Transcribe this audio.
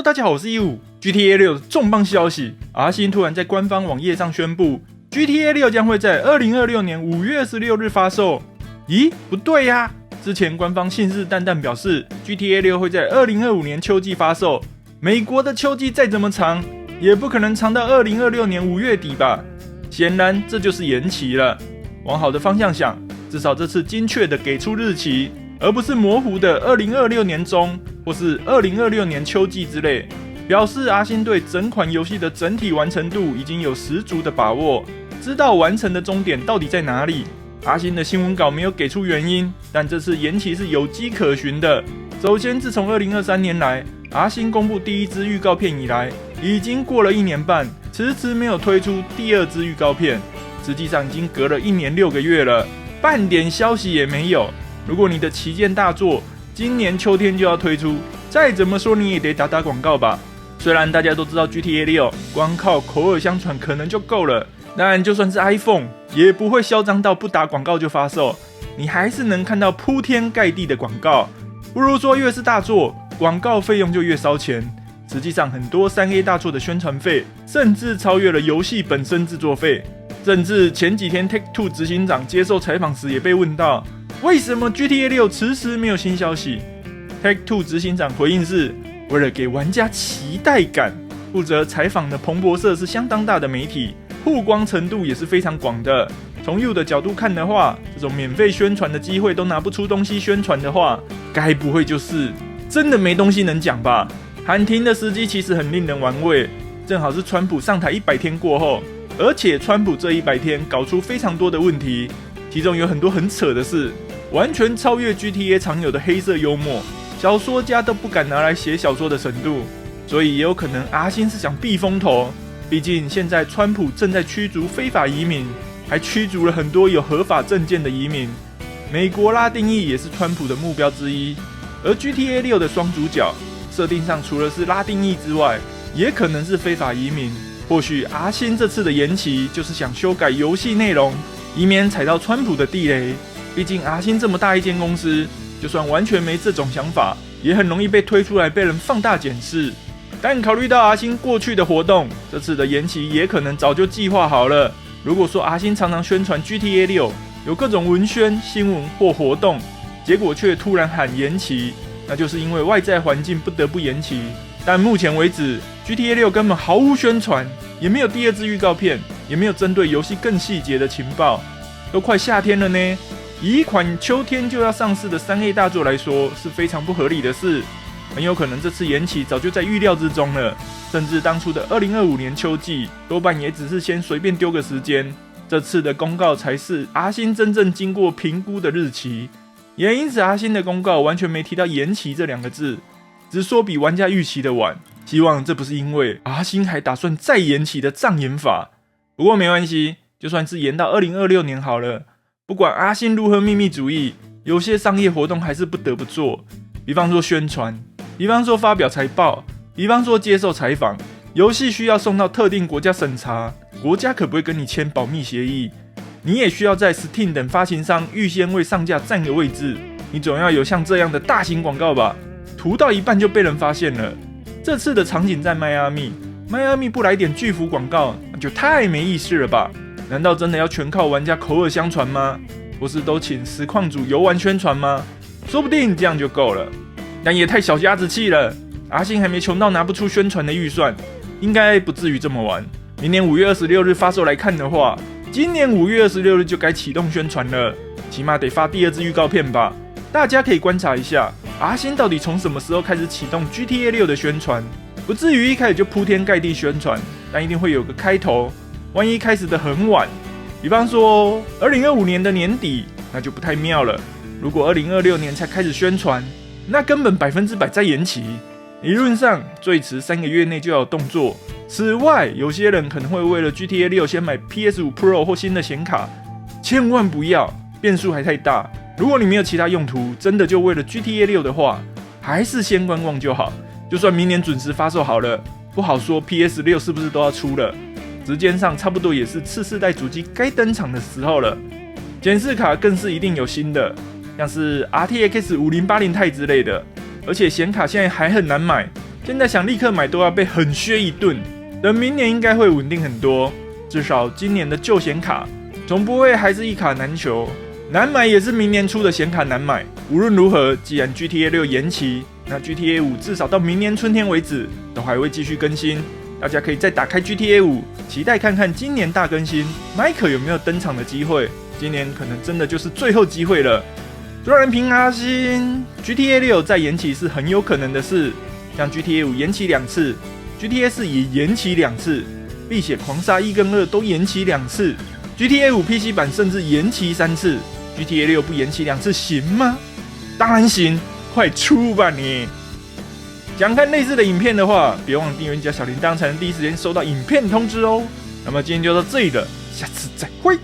大家好，我是15。GTA 6的重磅消息，阿星突然在官方网页上宣布 ，GTA 6将会在2026年5月26日发售。咦，不对呀！之前官方信誓旦旦表示 ，GTA 6会在2025年秋季发售。美国的秋季再怎么长，也不可能长到2026年5月底吧？显然这就是延期了。往好的方向想，至少这次精确的给出日期，而不是模糊的2026年中或是2026年秋季之类，表示阿星对整款游戏的整体完成度已经有十足的把握，知道完成的终点到底在哪里。阿星的新闻稿没有给出原因，但这次延期是有迹可循的。首先，自从2023年来，阿星公布第一支预告片以来，已经过了1年半，迟迟没有推出第二支预告片。实际上已经隔了1年6个月了，半点消息也没有。如果你的旗舰大作今年秋天就要推出，再怎么说你也得打打广告吧。虽然大家都知道 GTA 6光靠口耳相传可能就够了，但就算是 iPhone 也不会嚣张到不打广告就发售，你还是能看到铺天盖地的广告。不如说越是大作，广告费用就越烧钱。实际上很多 3A 大作的宣传费甚至超越了游戏本身制作费。甚至前几天 Take-Two 执行长接受采访时也被问到，为什么 GTA 6迟迟没有新消息？ Take-Two 执行长回应是，为了给玩家期待感。负责采访的彭博社是相当大的媒体，曝光程度也是非常广的。从 You 的角度看的话，这种免费宣传的机会都拿不出东西宣传的话，该不会就是真的没东西能讲吧？喊停的时机其实很令人玩味，正好是川普上台100天过后，而且川普这100天搞出非常多的问题，其中有很多很扯的事，完全超越 GTA 常有的黑色幽默，小说家都不敢拿来写小说的程度。所以也有可能阿星是想避风头，毕竟现在川普正在驱逐非法移民，还驱逐了很多有合法证件的移民。美国拉定裔也是川普的目标之一，而 GTA 6的双主角设定上除了是拉定裔之外，也可能是非法移民。或许阿星这次的延期就是想修改游戏内容，以免踩到川普的地雷。毕竟阿星这么大一间公司，就算完全没这种想法，也很容易被推出来被人放大检视。但考虑到阿星过去的活动，这次的延期也可能早就计划好了。如果说阿星常常宣传 GTA 6有各种文宣、新闻或活动，结果却突然喊延期，那就是因为外在环境不得不延期。但目前为止 GTA 6根本毫无宣传，也没有第二支预告片，也没有针对游戏更细节的情报。都快夏天了呢，以一款秋天就要上市的 3A 大作来说，是非常不合理的事。很有可能这次延期早就在预料之中了，甚至当初的2025年秋季多半也只是先随便丢个时间。这次的公告才是阿星真正经过评估的日期，也因此阿星的公告完全没提到延期这2个字，只说比玩家预期的晚。希望这不是因为阿星还打算再延期的障眼法。不过没关系，就算是延到2026年好了，不管阿星如何秘密主义，有些商业活动还是不得不做，比方说宣传，比方说发表财报，比方说接受采访。游戏需要送到特定国家审查，国家可不会跟你签保密协议。你也需要在 Steam 等发行商预先为上架占个位置，你总要有像这样的大型广告吧？涂到一半就被人发现了。这次的场景在迈阿密不来点巨幅广告，那就太没意思了吧？难道真的要全靠玩家口耳相传吗？或是都请实况主游玩宣传吗？说不定这样就够了，但也太小家子气了。阿星还没穷到拿不出宣传的预算，应该不至于这么晚。明年5月26日发售来看的话，今年5月26日就该启动宣传了，起码得发第二支预告片吧。大家可以观察一下，阿星到底从什么时候开始启动 GTA 6的宣传？不至于一开始就铺天盖地宣传，但一定会有个开头。万一开始的很晚，比方说2025年的年底，那就不太妙了。如果2026年才开始宣传，那根本100%在延期。理论上最迟3个月内就要有动作。此外，有些人可能会为了 GTA 6先买 PS5 Pro 或新的显卡，千万不要，变数还太大。如果你没有其他用途，真的就为了 GTA 6的话，还是先观望就好。就算明年准时发售好了，不好说 PS6 是不是都要出了。时间上差不多也是次世代主机该登场的时候了。显示卡更是一定有新的，像是 RTX 5080 Ti 之类的，而且显卡现在还很难买，现在想立刻买都要被狠削一顿。等明年应该会稳定很多，至少今年的旧显卡总不会还是一卡难求，难买也是明年出的显卡难买。无论如何，既然 GTA 6延期，那 GTA 5至少到明年春天为止都还会继续更新，大家可以再打开 GTA 5，期待看看今年大更新 Michael 有没有登场的机会。今年可能真的就是最后机会了。主人平阿星 ，GTA 6再延期是很有可能的事，像 GTA 5延期2次。GTA 4也延期2次，碧血狂杀1跟2都延期2次 ，GTA 5 PC 版甚至延期3次 ，GTA 6不延期2次行吗？当然行，快出吧你！想看类似的影片的话，别忘了订阅加小铃铛，才能第一时间收到影片通知哦。那么今天就到这里了，下次再会。